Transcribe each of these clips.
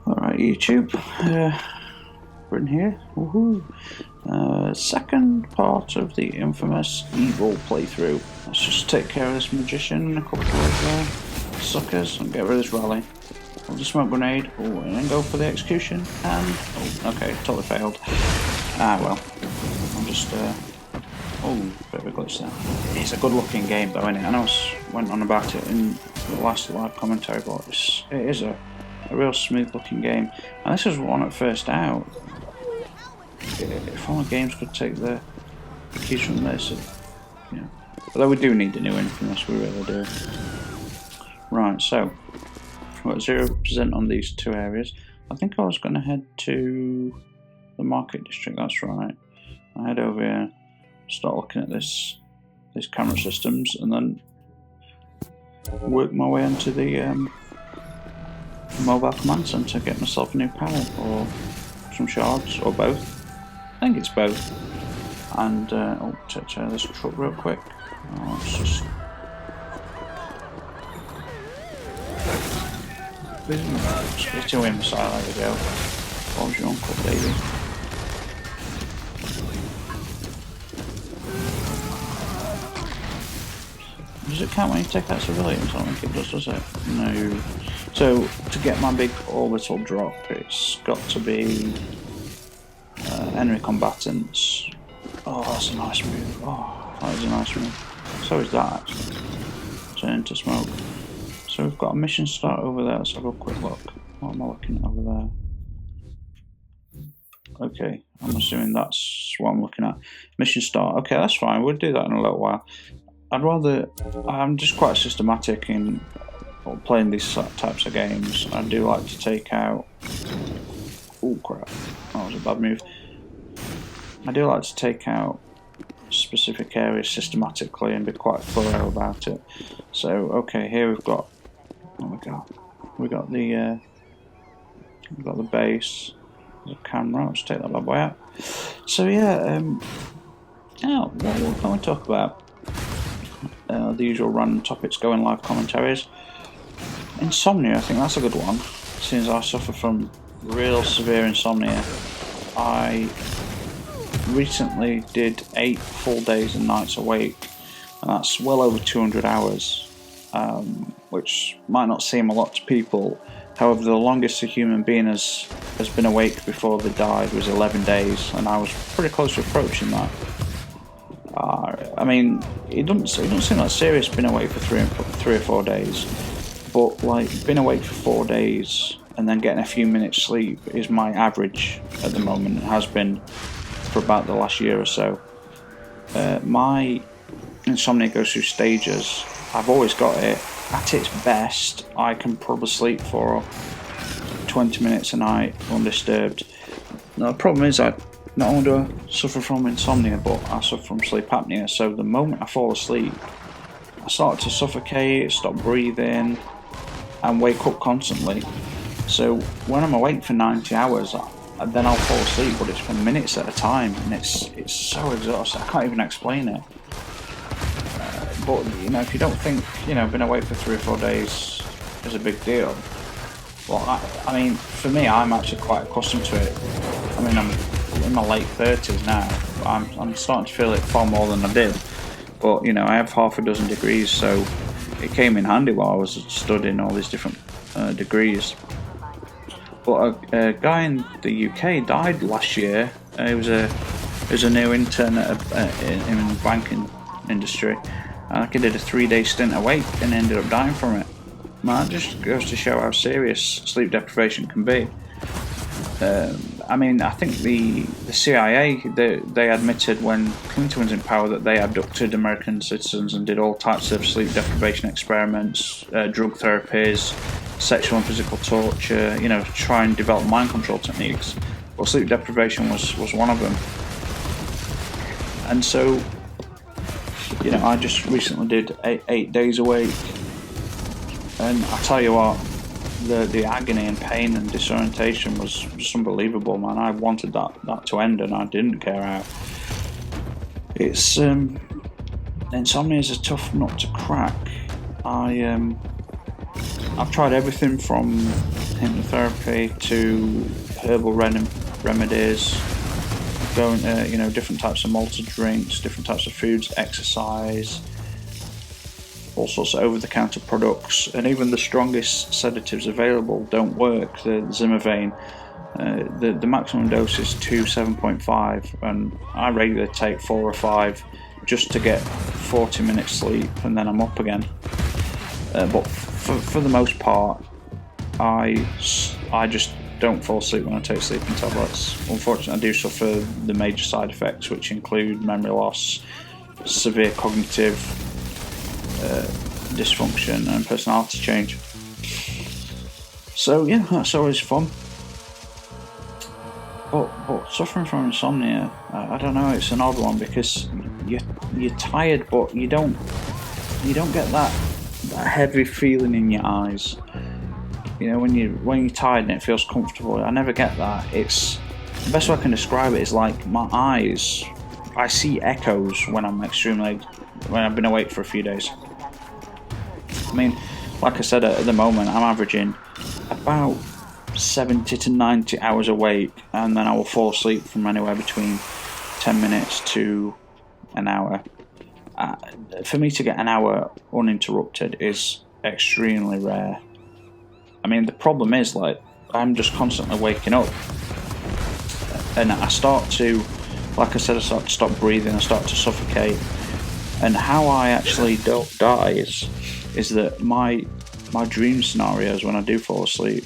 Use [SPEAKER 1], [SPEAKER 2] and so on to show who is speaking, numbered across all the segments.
[SPEAKER 1] Alright, YouTube. We're in here. Woohoo! Second part of the infamous Evil playthrough. Let's just take care of this magician and a couple of suckers and get rid of this rally. Hold the smoke grenade. Oh, and then go for the execution. And oh, okay, totally failed. Ah well. I'm just oh, bit of a glitch there. It's a good-looking game though, isn't it? I know I went on about it in the last live commentary, but it is a real smooth-looking game. And this was one at first out. If only games could take the keys from this, you know. Although we do need the new Infamous, we really do. Right, so we're at 0% on these two areas. I think I was going to head to the Market District. That's right. I head over here, start looking at these camera systems, and then work my way into the mobile command center, get myself a new power or some shards or both. I think it's both. And oh, check this truck real quick. Oh, it's just it's to him side. There we go. What was your uncle, baby? Does it count when you take out civilians? I don't think it does it? No. So to get my big orbital drop, it's got to be enemy combatants. Oh, that's a nice move. Oh, that is a nice move. So is that actually. Turn into smoke. So we've got a mission start over there. Let's have a quick look. What am I looking at over there? Okay, I'm assuming that's what I'm looking at. Mission start. Okay, that's fine. We'll do that in a little while. I'm just quite systematic in playing these types of games. I do like to take out. Oh crap! That was a bad move. I do like to take out specific areas systematically and be quite thorough about it. So okay, here we've got. Oh my god, we got the base, the camera. Let's take that bad boy out. So yeah, what can we talk about? The usual random topics, going live commentaries. Insomnia, I think that's a good one. Since I suffer from real severe insomnia, I recently did 8 full days and nights awake, and that's well over 200 hours, which might not seem a lot to people. However, the longest a human being has been awake before they died was 11 days, and I was pretty close to approaching that. I mean, it doesn't seem that serious being awake for 3 or 4 days, but like being awake for 4 days and then getting a few minutes sleep is my average at the moment. It has been for about the last year or so. My insomnia goes through stages. I've always got it. At its best, I can probably sleep for 20 minutes a night undisturbed. Now, the problem is I not only do I suffer from insomnia, but I suffer from sleep apnea. So the moment I fall asleep, I start to suffocate, stop breathing, and wake up constantly. So when I'm awake for 90 hours, then I'll fall asleep, but it's for minutes at a time, and it's so exhausting. I can't even explain it. But you know, if you don't think being awake for 3 or 4 days is a big deal, well, I mean, for me, I'm actually quite accustomed to it. I mean, I'm in my late 30s now. I'm starting to feel it far more than I did. But you know, I have half a dozen degrees, so it came in handy while I was studying all these different degrees. But a guy in the UK died last year. He was a new intern in the banking industry. And I did a 3-day stint awake and ended up dying from it. That just goes to show how serious sleep deprivation can be. I mean, I think the CIA, they admitted when Clinton was in power that they abducted American citizens and did all types of sleep deprivation experiments, drug therapies, sexual and physical torture, to try and develop mind control techniques. Well, sleep deprivation was one of them. And so, I just recently did 8 days awake, and I tell you what, the agony and pain and disorientation was just unbelievable, man. I wanted that to end, and I didn't care how. It's insomnia is a tough nut to crack. I've tried everything from hypnotherapy to herbal remedies, going different types of malted drinks, different types of foods, exercise, all sorts of over-the-counter products, and even the strongest sedatives available don't work. The Zimmervane, the maximum dose is 7.5, and I regularly take 4 or 5 just to get 40 minutes sleep, and then I'm up again. But for the most part, I just don't fall asleep when I take sleeping tablets. Unfortunately, I do suffer the major side effects, which include memory loss, severe cognitive dysfunction, and personality change. So yeah, that's always fun. But suffering from insomnia, I don't know. It's an odd one because you're tired, but you don't get that heavy feeling in your eyes. You know, when you're tired and it feels comfortable. I never get that. It's the best way I can describe it is like my eyes. I see echoes when I've been awake for a few days. I mean, like I said, at the moment I'm averaging about 70 to 90 hours awake, and then I will fall asleep from anywhere between 10 minutes to an hour. For me to get an hour uninterrupted is extremely rare. I mean, the problem is, like, I'm just constantly waking up, and I start to, like I said, I start to stop breathing, I start to suffocate. And how I actually don't die is that my dream scenarios when I do fall asleep,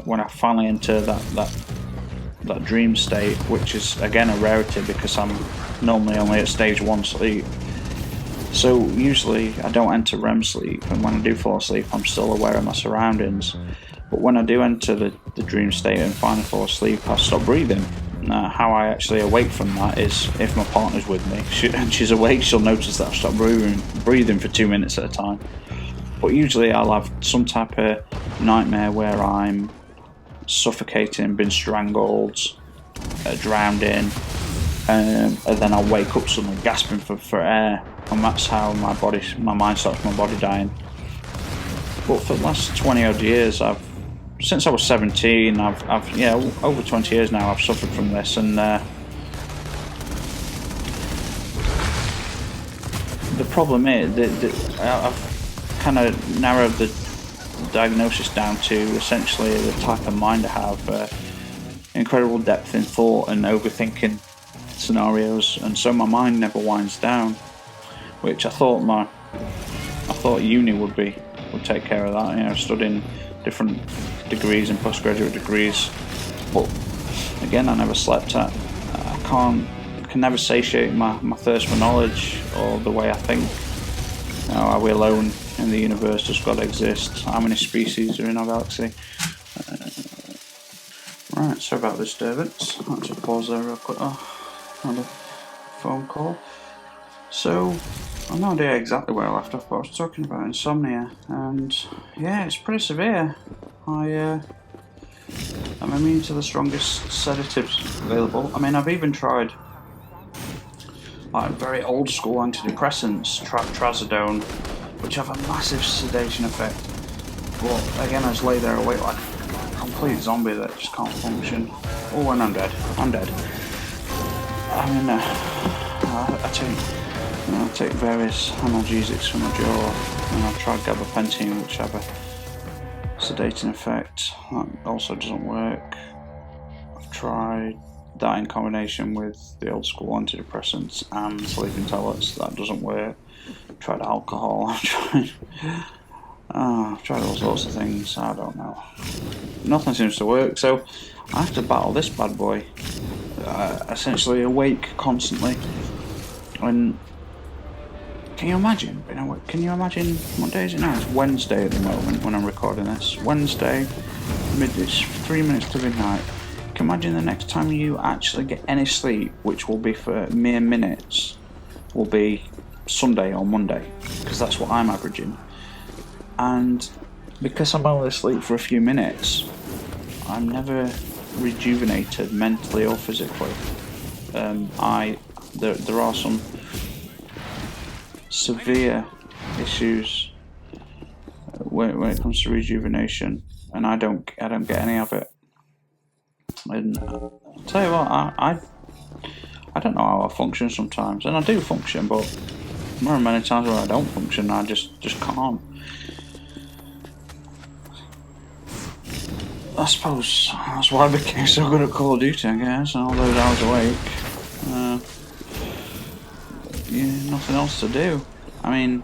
[SPEAKER 1] when I finally enter that dream state, which is again a rarity because I'm normally only at stage 1 sleep. So usually I don't enter REM sleep, and when I do fall asleep I'm still aware of my surroundings. But when I do enter the dream state and finally fall asleep, I stop breathing. How I actually awake from that is if my partner's with me and she's awake, she'll notice that I've stopped breathing for 2 minutes at a time. But usually I'll have some type of nightmare where I'm suffocating, been strangled, drowned in, and then I'll wake up suddenly gasping for air, and that's how my mind starts my body dying. But for the last 20 odd years, since I was 17, I've over 20 years now I've suffered from this, and the problem is that I've kind of narrowed the diagnosis down to essentially the type of mind I have, incredible depth in thought and overthinking scenarios, and so my mind never winds down, which I thought uni would take care of that, you know, studying different degrees and postgraduate degrees. But again, I never slept. I can never satiate my thirst for knowledge or the way I think. You know, are we alone in the universe? Does God exist? How many species are in our galaxy? Right, sorry about the disturbance. I have to pause there real quick. On a phone call. So, I have no idea exactly where I left off, but I was talking about insomnia, and yeah, it's pretty severe. I'm immune to the strongest sedatives available. I mean, I've even tried like very old school antidepressants, trazodone, which have a massive sedation effect. But again, I just lay there awake like a complete zombie that just can't function. Oh, and I'm dead. I mean, I take various analgesics for my jaw, and I've tried gabapentin, which have a sedating effect. That also doesn't work. I've tried that in combination with the old school antidepressants and sleeping tablets. That doesn't work. I've tried alcohol. I've tried all sorts of things. I don't know. Nothing seems to work, so I have to battle this bad boy. Essentially awake constantly. And can you imagine? Can you imagine what day is it now? It's Wednesday at the moment when I'm recording this. Wednesday, it's 3 minutes to midnight. Can you imagine the next time you actually get any sleep, which will be for mere minutes, will be Sunday or Monday, because that's what I'm averaging. And because I'm only asleep for a few minutes, I'm never rejuvenated mentally or physically. There are some severe issues when it comes to rejuvenation, and I don't get any of it. And I'll tell you what, I don't know how I function sometimes, and I do function, but there are many times where I don't function. I just can't. I suppose that's why I became so good at Call of Duty, I guess, and all those hours awake. Yeah, nothing else to do. I mean,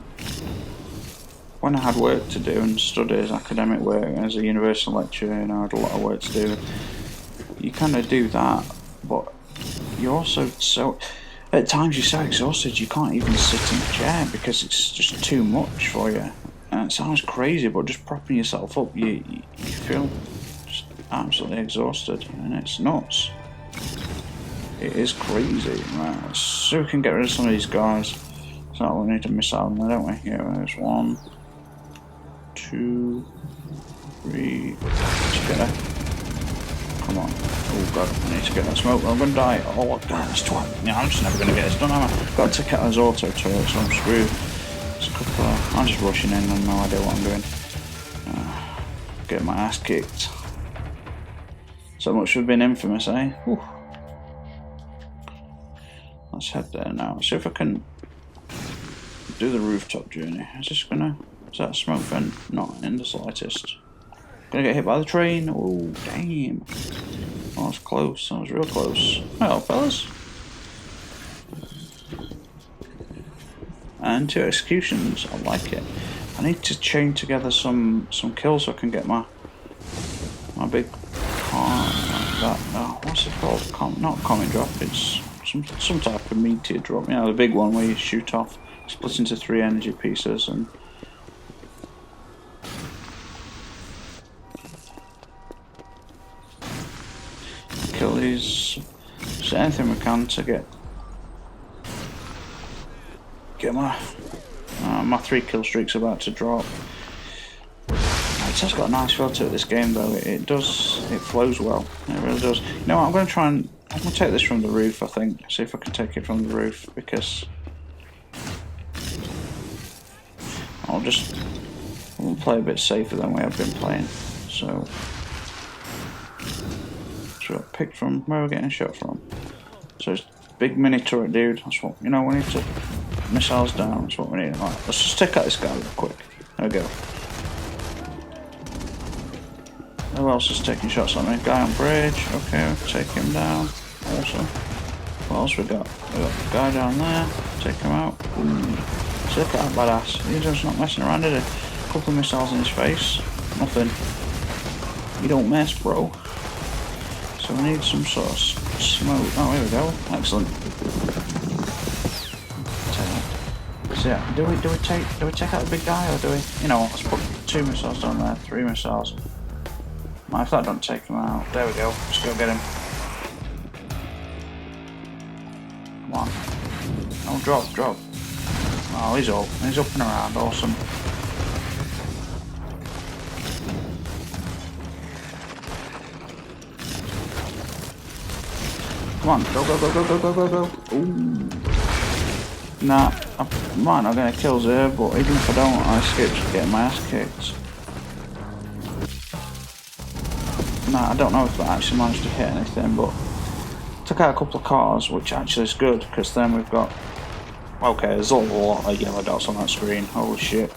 [SPEAKER 1] when I had work to do and studies, academic work as a university lecturer, I had a lot of work to do. You kind of do that, but you're also so... At times you're so exhausted you can't even sit in a chair because it's just too much for you. And it sounds crazy, but just propping yourself up, you feel just absolutely exhausted, and it's nuts. It is crazy. Right, so we can get rid of some of these guys. So we need to miss out on them, don't we? Yeah, there's 1, 2, 3. Let's get it. Come on. Oh god, I need to get that smoke. I'm gonna die. Oh god, it's 12. Yeah, I'm just never gonna get this done, am I? Got to take out those auto turrets, so I'm screwed. There's a couple of... I'm just rushing in and no idea what I'm doing. Getting my ass kicked. So much for being infamous, eh? Whew. Let's head there now. See if I can do the rooftop journey. Is this gonna... Is that a smoke vent? Not in the slightest. Gonna get hit by the train? Oh, damn. Oh, that's close. That was real close. Hello, fellas. And 2 executions. I like it. I need to chain together some kills so I can get my big car like that. Oh, what's it called? Not comet drop. It's some type of meteor drop. You know, the big one where you shoot off, split into 3 energy pieces and. Kill these. So anything we can to get my 3 kill streak's about to drop. It has got a nice feel to it, this game though. It flows well. It really does. You know what, I'm going to take this from the roof, I think. See if I can take it from the roof, because we'll play a bit safer than we have been playing. So picked from, where are we getting shot from? So it's big mini turret dude. That's what, you know, we need to missiles down. That's what we need. Right, let's just take out this guy real quick. There we go. Who else is taking shots at me? Guy on bridge. Okay, we'll take him down. Awesome. What else we got? We got the guy down there. Take him out. Ooh. So look at that badass. He's just not messing around, did he? A couple of missiles in his face. Nothing. You don't mess, bro. So we need some sort of smoke. Oh, here we go. Excellent. So yeah, do we take out the big guy, or do we? You know, let's put 2 missiles down there, 3 missiles. If that don't take him out, there we go. Let's go get him. Come on. Oh, drop. Oh, he's up and around. Awesome. Come on, go. Ooh. Nah, I might not get any kills here, but even if I don't, I escape getting my ass kicked. Nah, I don't know if that actually managed to hit anything, but took out a couple of cars, which actually is good, because then we've got... Okay, there's a lot of yellow dots on that screen. Holy shit.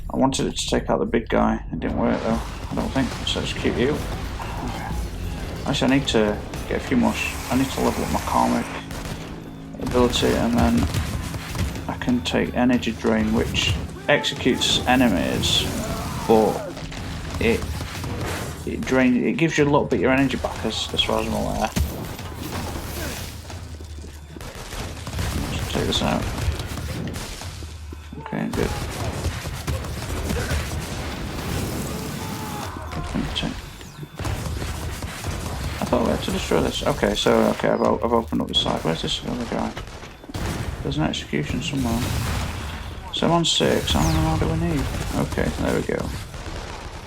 [SPEAKER 1] I wanted it to take out the big guy. It didn't work though, I don't think. So execute you. Actually, I need to get a few more... I need to level up my karmic ability, and then I can take energy drain, which executes enemies, but it gives you a little bit of your energy back, as far as I'm aware. Let's take this out. Okay, good. I thought we had to destroy this. Okay, so I've opened up the side. Where's this other guy? There's an execution somewhere. So I'm on 6. How many more do we need? Okay, there we go.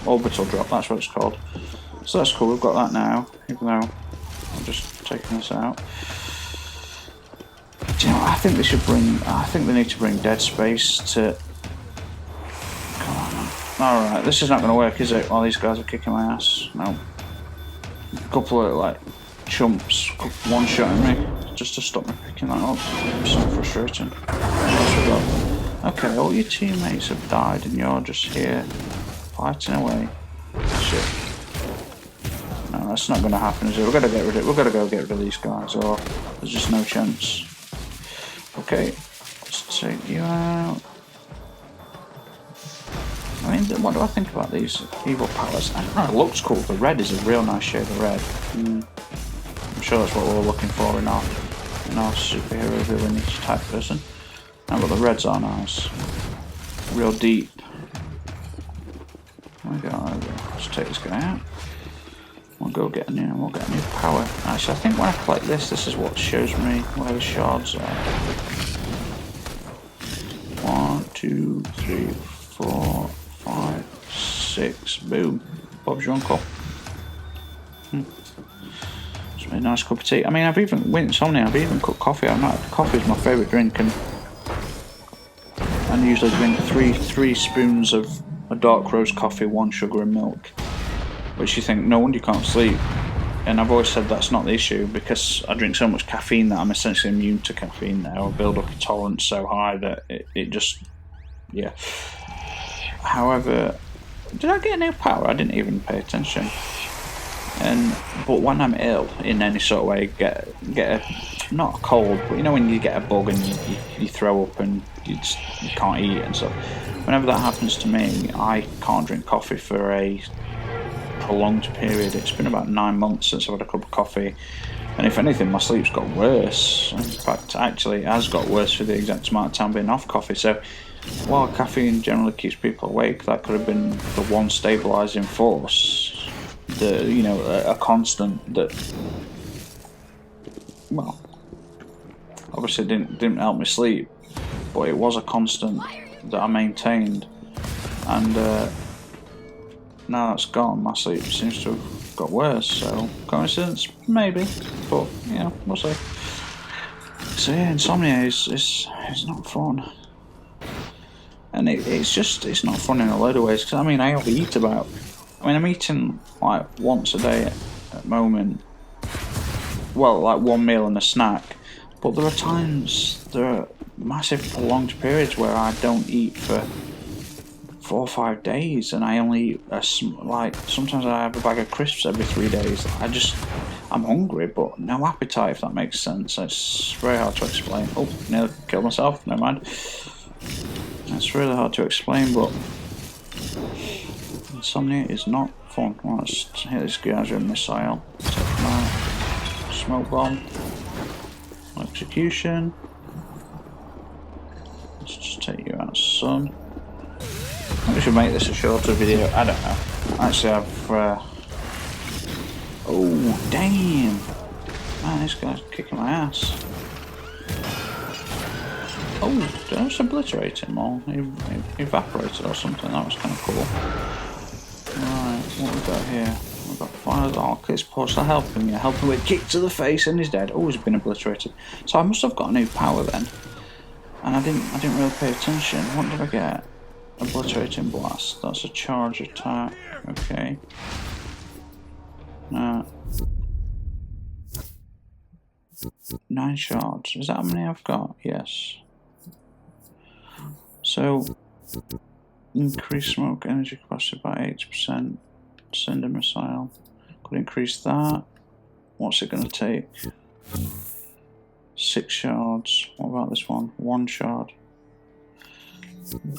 [SPEAKER 1] Orbital drop, that's what it's called. So that's cool, we've got that now, even though I'm just taking this out. Do you know what, I think they need to bring Dead Space to... Come on, man. Alright, this is not going to work, is it? While these guys are kicking my ass. No. A couple of, like, chumps one-shotting me just to stop me picking that up. It's so frustrating. Okay, all your teammates have died and you're just here fighting away. Shit. No, that's not going to happen, is it? We've got to get rid of it. We've got to go get rid of these guys, or there's just no chance. Okay, let's take you out. I mean, what do I think about these evil palace? I don't know, it looks cool. The red is a real nice shade of red. I'm sure that's what we're looking for in our superhero villain type person. No, but the reds are nice. Real deep. There we go. Let's take this guy out. We'll go get a new power. Actually, I think when I collect this is what shows me where the shards are. 1, 2, 3, 4, 5, 6. Boom. Bob's your uncle. It's a nice cup of tea. I mean, I've even cooked coffee. Coffee is my favourite drink, and usually drink three spoons of a dark roast coffee, 1 sugar and milk. Which you think, no wonder you can't sleep. And I've always said that's not the issue, because I drink so much caffeine that I'm essentially immune to caffeine now. I build up a tolerance so high that it just, yeah. However, did I get a new power? I didn't even pay attention. But when I'm ill in any sort of way, get a, not a cold, but you know when you get a bug and you throw up and you can't eat and stuff. Whenever that happens to me, I can't drink coffee for a prolonged period. It's been about 9 months since I've had a cup of coffee, and if anything, my sleep's got worse. In fact, actually, it has got worse for the exact amount of time being off coffee. So, while caffeine generally keeps people awake, that could have been the one stabilising force. A constant that, well, obviously didn't help me sleep, but it was a constant that I maintained, and now that's gone, my sleep seems to have got worse. So coincidence, maybe, but we'll see. So yeah, insomnia is not fun, and it's not fun in a load of ways. Because I mean, I only eat I'm eating like once a day at the moment. Well, like one meal and a snack. But there are massive prolonged periods where I don't eat for 4 or 5 days, and I only eat sometimes I have a bag of crisps every 3 days. I'm hungry, but no appetite, if that makes sense. It's very hard to explain. Oh, nearly killed myself. Never mind. It's really hard to explain, but insomnia is not fun. Well, let's hit this Gaza missile. Take him out. Smoke bomb. Execution. Let's just take you out, son. We should make this a shorter video. I don't know. Actually, oh, damn! Man, this guy's kicking my ass. Oh, did I just obliterate him or evaporated or something? That was kind of cool. Right, what we got here? We've got fire. Oh, it's Porcelain helping me. Helping with a kick to the face, and he's dead. Oh, he's been obliterated. So I must have got a new power then, and I didn't really pay attention. What did I get? Obliterating blast. That's a charge attack. Okay. 9 shards. Is that how many I've got? Yes. So increase smoke energy capacity by 80%. Send a missile. Could increase that. What's it going to take? 6 shards. What about this one? 1 shard.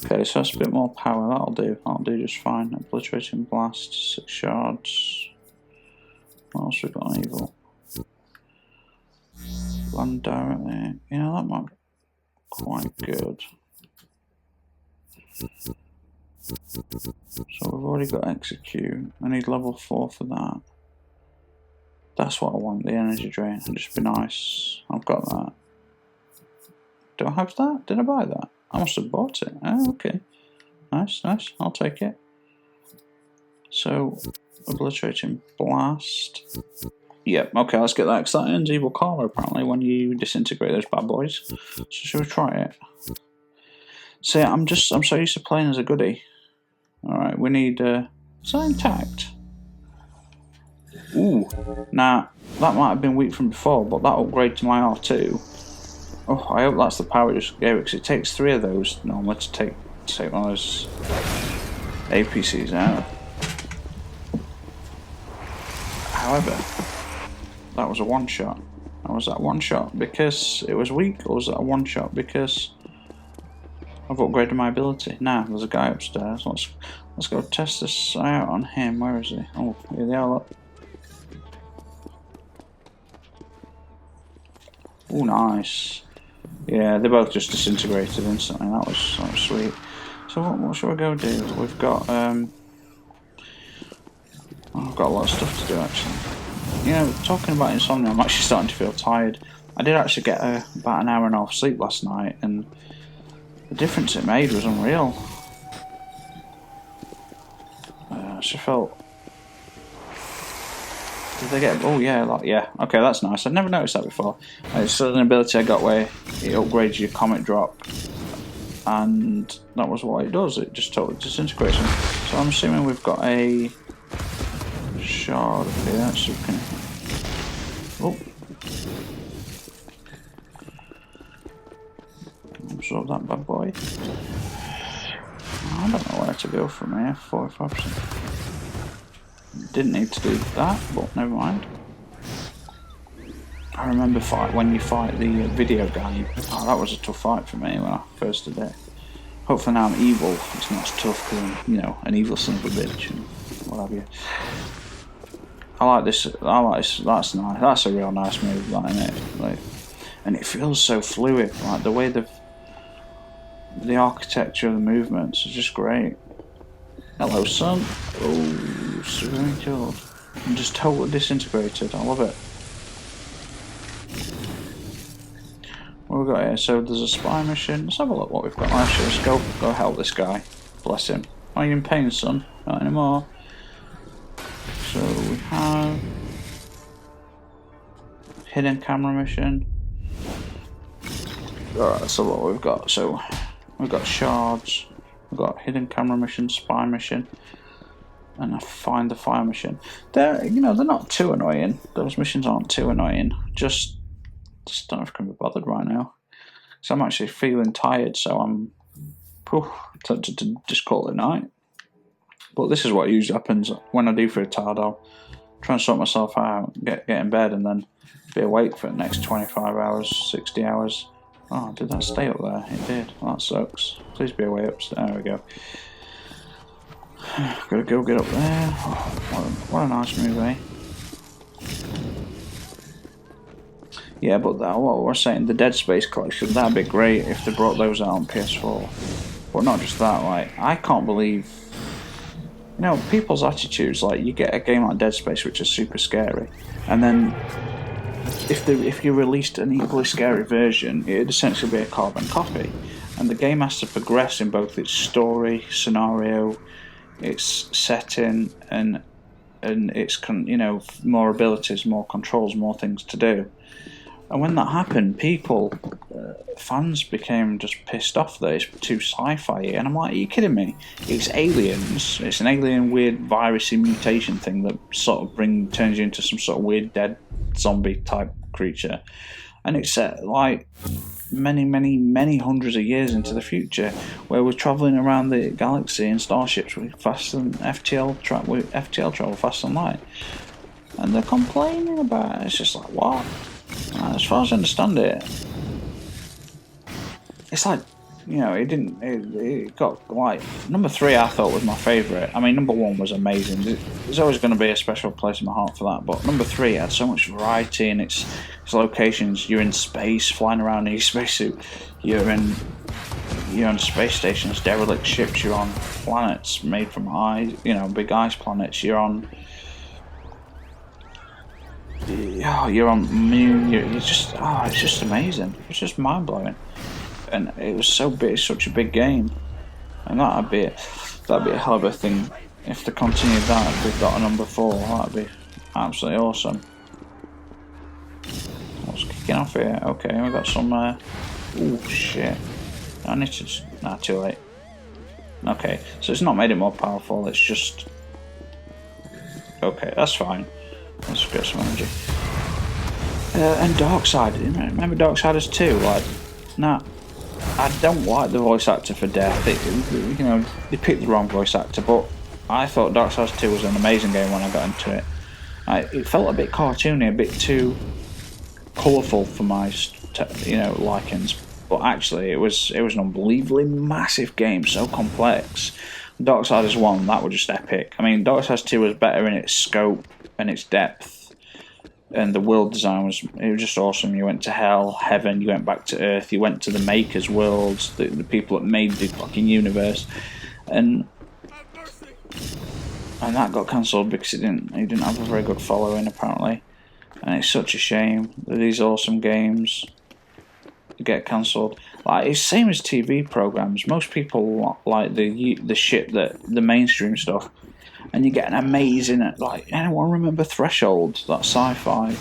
[SPEAKER 1] Okay, so that's a bit more power. That'll do just fine. Obliterating blast. 6 shards. What else we got on evil? Land directly. That might be quite good. So we've already got execute. I need level 4 for that. That's what I want, the energy drain. It'd just be nice. I've got that. Do I have that? Did I buy that? I must have bought it. Oh, okay. Nice. I'll take it. So, obliterating blast. Yep, okay, let's get that, because that ends evil Carlo, apparently, when you disintegrate those bad boys. So should we try it? See, I'm so used to playing as a goodie. Alright, we need, is that intact? Ooh, now, that might have been weak from before, but that upgrade to my R2. Oh, I hope that's the power it just gave it, because it takes 3 of those normally to take one of those APCs out. However, that was a one-shot. And was that one-shot because it was weak, or was that a one-shot because I've upgraded my ability? Now, there's a guy upstairs. Let's go test this out on him. Where is he? Oh, here they are, look. Oh, nice. Yeah, they both just disintegrated instantly. That was sweet. So what should we go do? We've got I've got a lot of stuff to do actually. You know, talking about insomnia, I'm actually starting to feel tired. I did actually get about an hour and a half sleep last night, and the difference it made was unreal. I just felt. Did they get? Oh yeah, yeah. Okay, that's nice. I've never noticed that before. It's an ability I got where it upgrades your comet drop, and that was what it does. It just totally disintegrates them. So I'm assuming we've got a shard up here, so we can. Oh, absorb that bad boy. I don't know where to go from here. 45%. Didn't need to do that, but never mind. I remember when you fight the video guy. Oh, that was a tough fight for me when I first did it. Hopefully now I'm evil. It's not as tough because I'm, you know, an evil son of a bitch and what have you. I like this. That's nice. That's a real nice move, that, isn't it? Like, and it feels so fluid. Like the way the architecture of the movements is just great. Hello, son. Oh, severely killed. I'm just totally disintegrated. I love it. What have we got here? So there's a spy mission. Let's have a look what we've got. Actually, let's go help this guy. Bless him. Are you in pain, son? Not anymore. So we have hidden camera mission. Alright, let's have a look what we've got. So we've got shards. We've got hidden camera mission, spy mission, and a find the fire mission. They're not too annoying. Those missions aren't too annoying. Just don't know if I can be bothered right now. So I'm actually feeling tired, so I'm tempted to just call it a night. But this is what usually happens when I do feel tired. I'll try and sort myself out, get in bed, and then be awake for the next 25 hours, 60 hours. Oh, did that stay up there? It did. Well, that sucks. Please be away upstairs. There we go. Gotta go get up there. Oh, what a nice move, eh? Yeah, but what we're saying, the Dead Space collection, that'd be great if they brought those out on PS4. But not just that, like, I can't believe... You know, people's attitudes, like, you get a game like Dead Space, which is super scary, and then... If you released an equally scary version, it'd essentially be a carbon copy, and the game has to progress in both its story, scenario, its setting, and its more abilities, more controls, more things to do. And when that happened, fans became just pissed off that it's too sci-fi. And I'm like, are you kidding me? It's aliens. It's an alien weird virusy mutation thing that sort of turns you into some sort of weird dead zombie type creature. And it's set like many hundreds of years into the future, where we're travelling around the galaxy in starships with FTL travel faster than light. And they're complaining about it. It's just like, what? As far as I understand it, it's like, it got like, number 3 I thought was my favourite. I mean, number 1 was amazing. There's always going to be a special place in my heart for that, but number 3 had so much variety in its locations. You're in space, flying around in your spacesuit. You're on space stations, derelict ships. You're on planets made from ice, big ice planets. You're on moon. It's just amazing. It's just mind blowing, and it was so big. It's such a big game, and that'd be a hell of a thing if they continued that. If they've got a number 4, that'd be absolutely awesome. What's kicking off here? Okay, we got some. Oh shit! I need to. Too late. Okay, so it's not made it more powerful, it's just... Okay, that's fine. Let's get some energy. And Darkseid, remember Darksiders 2? Like, nah, I don't like the voice actor for Death. They picked the wrong voice actor, but I thought Darksiders 2 was an amazing game when I got into it. It felt a bit cartoony, a bit too colourful for my, likings. But actually, it was an unbelievably massive game, so complex. Darksiders 1, that was just epic. I mean, Darksiders 2 was better in its scope and its depth, and the world design was just awesome. You went to hell, heaven, you went back to Earth, you went to the Maker's worlds, the people that made the fucking universe, and that got cancelled because it didn't have a very good following apparently, and it's such a shame that these awesome games get cancelled. Like, it's same as TV programs. Most people like the shit that the mainstream stuff, and you get an amazing, like, anyone remember Threshold, that sci-fi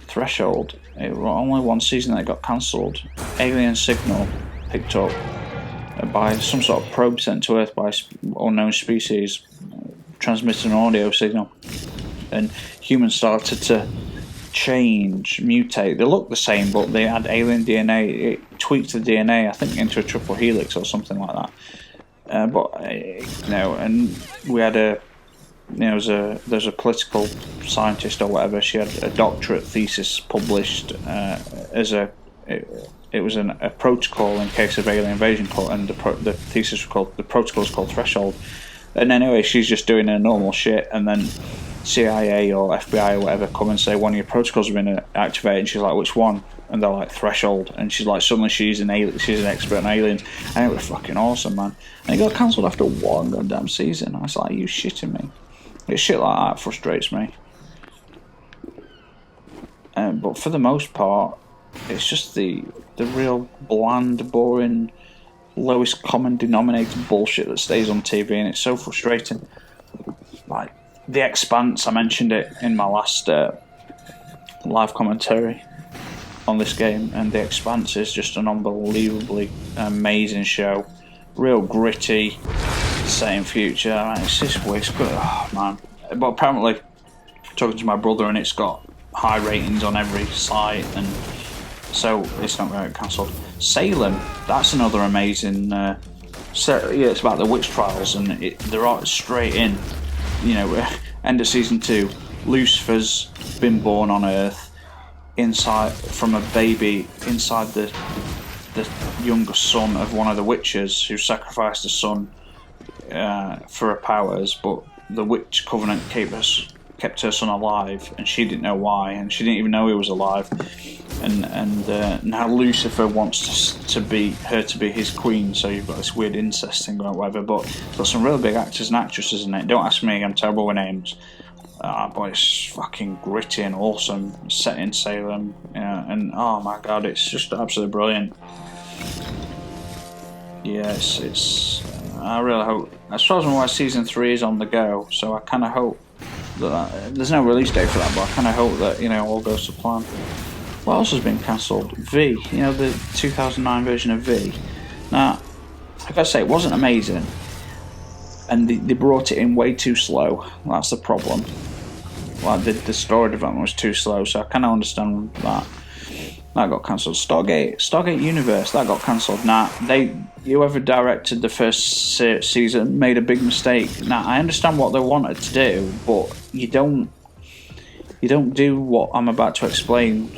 [SPEAKER 1] Threshold? It was only one season that got cancelled. Alien signal picked up by some sort of probe sent to Earth by unknown species, transmitting an audio signal, and humans started to change, mutate. They look the same, but they had alien DNA. It tweaked the DNA, I think, into a triple helix or something like that. And we had there's a political scientist or whatever. She had a doctorate thesis published it was a protocol in case of alien invasion, and the thesis was called, the protocol is called Threshold. And anyway, she's just doing her normal shit, and then CIA or FBI or whatever come and say one of your protocols have been activated, and she's like, which one? And they're like, Threshold, and she's like, suddenly she's an expert on aliens, and it was fucking awesome, man. And it got cancelled after one goddamn season. I was like, are you shitting me? It's shit like that frustrates me. But for the most part, it's just the real bland, boring, lowest common denominator bullshit that stays on TV, and it's so frustrating. Like The Expanse, I mentioned it in my last live commentary on this game, and The Expanse is just an unbelievably amazing show. Real gritty, same future. Man, it's just waste. Oh man! But apparently, talking to my brother, and it's got high ratings on every site, and so it's not going to get cancelled. Salem, that's another amazing. It's about the witch trials, and they're all straight in. End of season 2, Lucifer's been born on Earth inside from a baby inside the younger son of one of the witches who sacrificed a son for her powers, but the witch covenant kept her son alive, and she didn't know why, and she didn't even know he was alive. And now Lucifer wants to be his queen, so you've got this weird incest thing going, whatever. But it's got some really big actors and actresses in it. Don't ask me, I'm terrible with names. But it's fucking gritty and awesome. It's set in Salem, and oh my god, it's just absolutely brilliant. Yes, it's. I really hope. As far as my season 3 is on the go, so I kind of hope that there's no release date for that, but I kind of hope that all goes to plan. What else has been cancelled? V, the 2009 version of V. Now, like I say, it wasn't amazing, and they brought it in way too slow. That's the problem. Like the story development was too slow, so I kind of understand that. That got cancelled. Stargate Universe, that got cancelled. Now, whoever directed the first season made a big mistake. Now, I understand what they wanted to do, but you don't do what I'm about to explain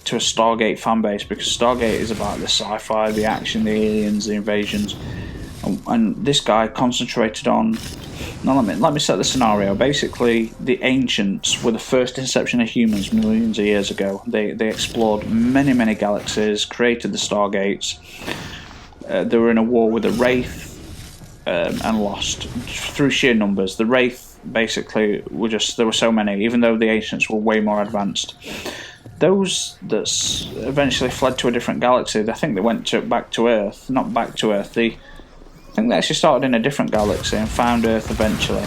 [SPEAKER 1] to a Stargate fanbase, because Stargate is about the sci-fi, the action, the aliens, the invasions, and this guy concentrated on. Now let me set the scenario. Basically, the ancients were the first inception of humans millions of years ago. They explored many galaxies, created the Stargates. They were in a war with the Wraith and lost through sheer numbers. The Wraith basically there were so many, even though the ancients were way more advanced. Those that eventually fled to a different galaxy, I think they went back to Earth. Not back to Earth. I think they actually started in a different galaxy and found Earth eventually.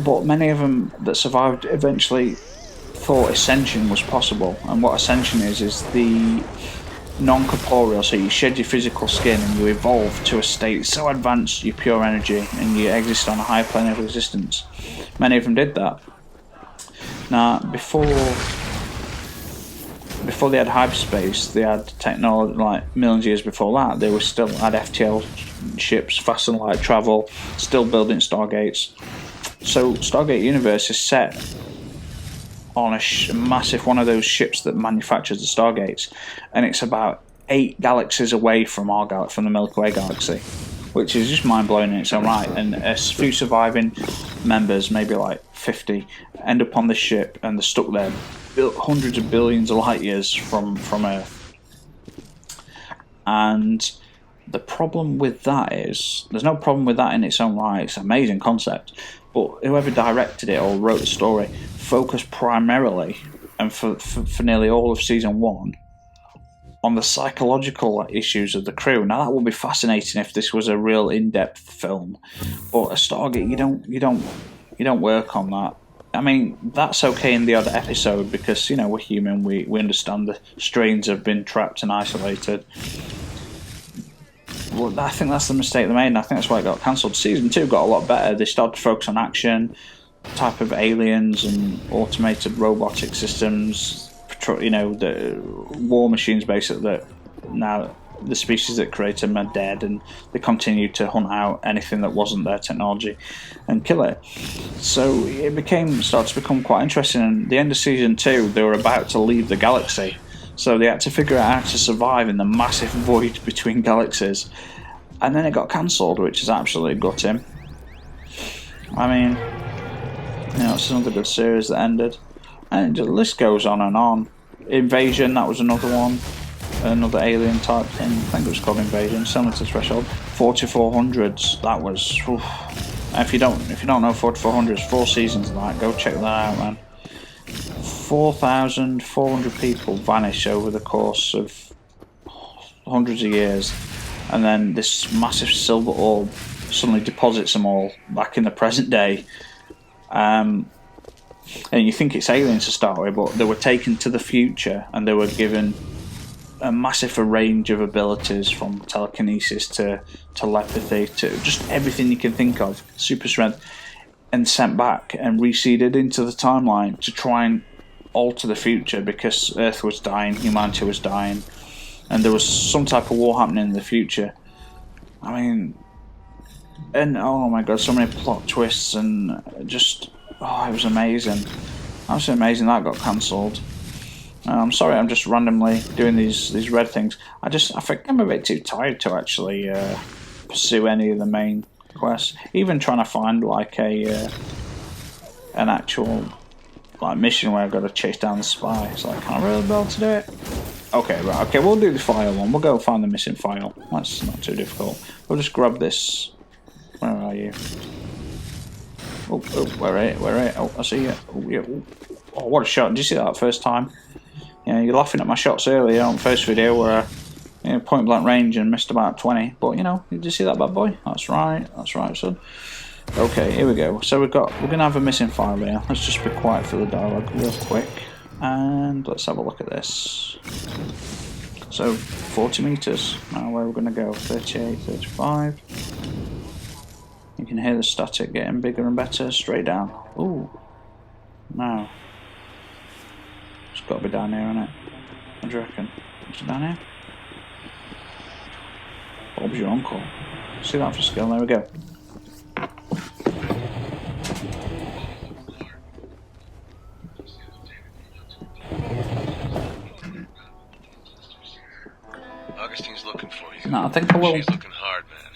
[SPEAKER 1] But many of them that survived eventually thought ascension was possible. And what ascension is non-corporeal, so you shed your physical skin and you evolve to a state so advanced you're pure energy and you exist on a higher plane of existence. Many of them did that. Now, before they had hyperspace, they had technology, like millions of years before that, they were still had FTL ships, fast and light travel, still building Stargates. So Stargate Universe is set on a massive one of those ships that manufactures the Stargates, and it's about 8 galaxies away from from the Milky Way galaxy, which is just mind-blowing in its own right. And a few surviving members, maybe like 50, end up on this ship and they're stuck there hundreds of billions of light years from Earth. And the problem with that is, there's no problem with that in its own right, it's an amazing concept, but whoever directed it or wrote the story focused primarily, and for nearly all of season 1, on the psychological issues of the crew. Now that would be fascinating if this was a real in-depth film, but a Stargate, you don't work on that. I mean, that's okay in the odd episode because, you know, we're human, we understand the strains have been trapped and isolated. Well, I think that's the mistake they made, and I think that's why it got cancelled. Season 2 got a lot better. They started to focus on action, type of aliens and automated robotic systems, you know, the war machines basically that now the species that created them are dead, and they continue to hunt out anything that wasn't their technology and kill it. So it started to become quite interesting, and at the end of season 2 they were about to leave the galaxy, so they had to figure out how to survive in the massive void between galaxies, and then it got cancelled, which is absolutely gutting. I mean, you know, it's another good series that ended, and the list goes on and on. Invasion, that was another one, another alien type thing. I think it was called Invasion, similar to Threshold. 4400s, that was. Oof. If you don't know 4400s, 4 seasons of that, go check that out, man. 4,400 people vanish over the course of hundreds of years, and then this massive silver orb suddenly deposits them all back in the present day. And you think it's aliens to start with, but they were taken to the future and they were given a massive range of abilities, from telekinesis to telepathy to just everything you can think of, super strength, and sent back and reseeded into the timeline to try and alter the future because Earth was dying, humanity was dying, and there was some type of war happening in the future. I mean, and oh my god, so many plot twists, and just, oh, it was amazing. Absolutely amazing. That got cancelled. I'm sorry, I'm just randomly doing these red things. I think I'm a bit too tired to actually pursue any of the main quests. Even trying to find like an actual like mission where I've got to chase down the spy. It's like, can I really be able to do it? Okay, right. Okay, we'll do the file one. We'll go find the missing file. That's not too difficult. We'll just grab this. Where are you? Oh, where are you? Oh, I see you. Oh, yeah. Oh, what a shot. Did you see that first time? Yeah, you're laughing at my shots earlier on the first video where I point blank range and missed about 20. But, you know, did you see that bad boy? That's right, son. Okay, here we go. So we're going to have a missing file here. Let's just be quiet for the dialogue real quick. And let's have a look at this. So, 40 meters. Now where we're going to go? 38, 35. You can hear the static getting bigger and better. Straight down. Ooh. Now. It's got to be down here, innit? What do you reckon? Is it down here? Bob's your uncle. See that for skill? There we go.
[SPEAKER 2] Augustine's looking for you.
[SPEAKER 1] No, I think I will.
[SPEAKER 2] She's looking hard, man.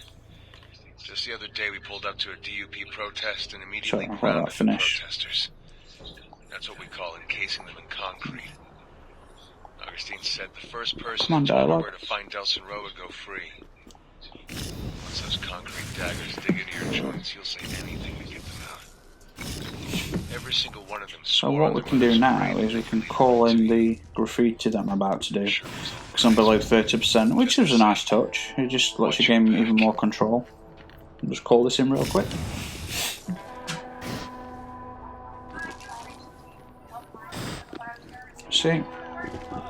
[SPEAKER 2] Just the other day we pulled up to a DUP protest and immediately grounded the protesters. That's what we call encasing them in concrete. Augustine said the first person who told her where to find Delsin Rowe would go free. Once those concrete daggers dig into your joints, you'll say anything to get them out. Every single one of them.
[SPEAKER 1] So what we can do now is we can call in the graffiti that I'm about to do. Because I'm below 30%, which is a nice touch. It just lets you gain even more control. I'll just call this in real quick. See,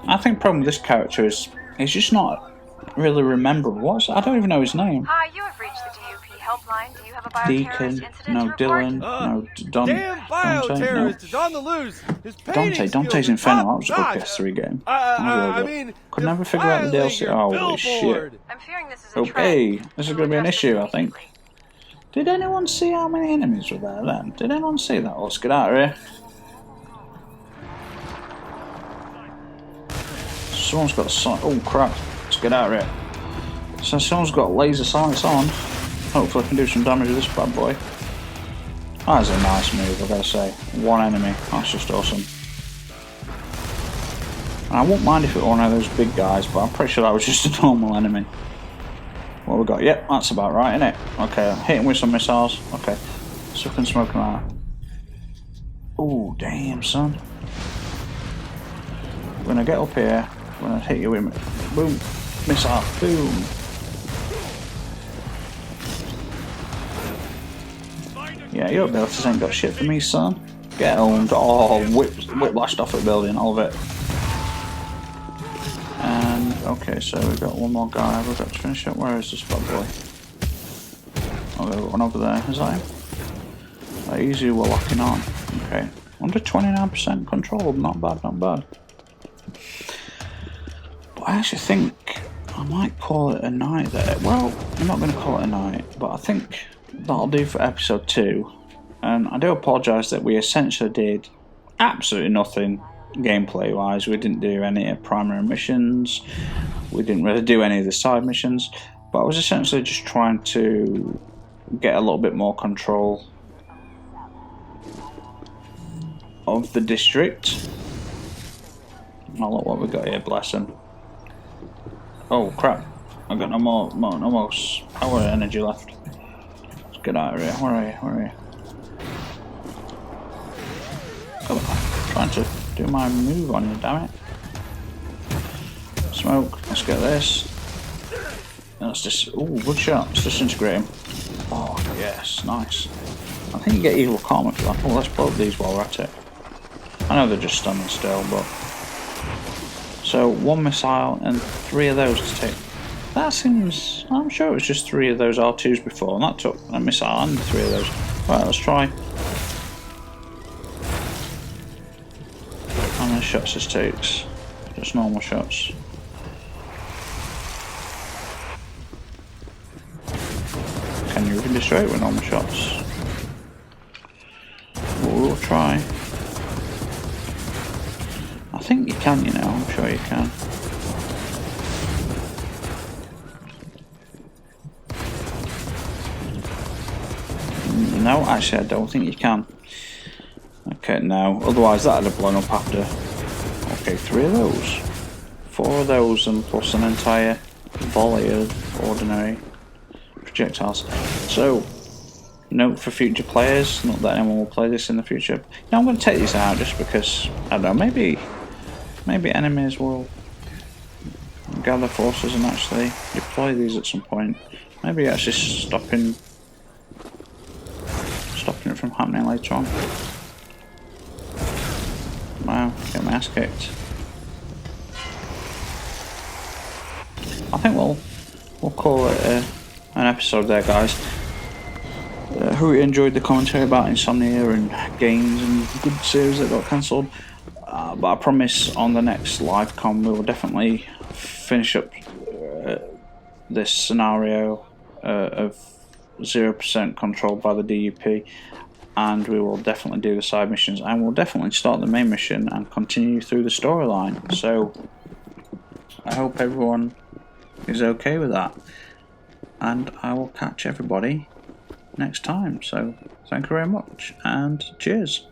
[SPEAKER 1] I think the problem with this character is He's just not really rememberable. I don't even know his name.
[SPEAKER 3] Hi, you have reached the DUP helpline. Do you have a bioterrorist
[SPEAKER 1] Deacon,
[SPEAKER 3] incident
[SPEAKER 1] no,
[SPEAKER 3] to report?
[SPEAKER 1] Dylan, no,
[SPEAKER 4] Damn bioterrorist is on the loose. His
[SPEAKER 1] Dante's Inferno. That was a good PS3 game.
[SPEAKER 4] I mean,
[SPEAKER 1] could never figure out the DLC. Holy shit.
[SPEAKER 3] I'm fearing this is a
[SPEAKER 1] Okay,
[SPEAKER 3] trend.
[SPEAKER 1] this is going to be an issue, I think. Did anyone see how many enemies were there then? Did anyone see that? Let's get out of here. Someone's got sight. Oh crap! Let's get out of here. So someone's got laser sights on. Hopefully, I can do some damage with this bad boy. That's a nice move, I gotta say. One enemy. That's just awesome. And I won't mind if it were one of those big guys, but I'm pretty sure that was just a normal enemy. What we got? Yep, that's about right, isn't it? Okay, hit him with some missiles. Okay, so we can smoke him out. Oh, damn, son. We're gonna get up here. We're gonna hit you with it. Boom, missile, boom. Yeah, your abilities ain't got shit for me, son. Get owned. Oh, whiplashed off a building, all of it. And, okay, so we've got one more guy we've got to finish up. Where is this bad boy? Oh, there's one over there. Is that him? Easy, we're locking on. Okay. Under 29% control. Not bad, not bad. But I actually think I might call it a night there. Well, I'm not going to call it a night, but I think that'll do for episode 2. And I do apologise that we essentially did absolutely nothing gameplay wise. We didn't do any primary missions, we didn't really do any of the side missions, but I was essentially just trying to get a little bit more control of the district. Oh, look what we got here, bless him. Oh crap, I've got no more power energy left. Let's get out of here. Where are you? Come on, trying to do my move on you, damn it. Smoke, let's get this. Let's just, ooh, good shot. Let's disintegrate him. Oh, yes, nice. I think you get evil karma for that. Oh, let's blow up these while we're at it. I know they're just standing still, but... So, 1 missile and 3 of those to take. That seems... I'm sure it was just 3 of those R2s before, and that took a missile and 3 of those. Right, let's try. How many shots this takes? Just normal shots. Can you even destroy it with normal shots? We'll try. I think you can, you know, I'm sure you can. No, actually I don't think you can. Okay, no, otherwise that'd have blown up after. Okay, 3 of those. 4 of those and plus an entire volley of ordinary projectiles. So, note for future players, not that anyone will play this in the future. Now I'm going to take these out just because, I don't know, maybe enemies will gather forces and actually deploy these at some point. Maybe actually stopping it from happening later on. Wow, get my ass kicked. I think we'll call it an episode there, guys. Hope you enjoyed the commentary about Insomnia and games and good series that got cancelled. But I promise on the next live com we will definitely finish up this scenario of 0% controlled by the DUP, and we will definitely do the side missions, and we'll definitely start the main mission and continue through the storyline. So I hope everyone is okay with that, and I will catch everybody next time. So thank you very much, and cheers.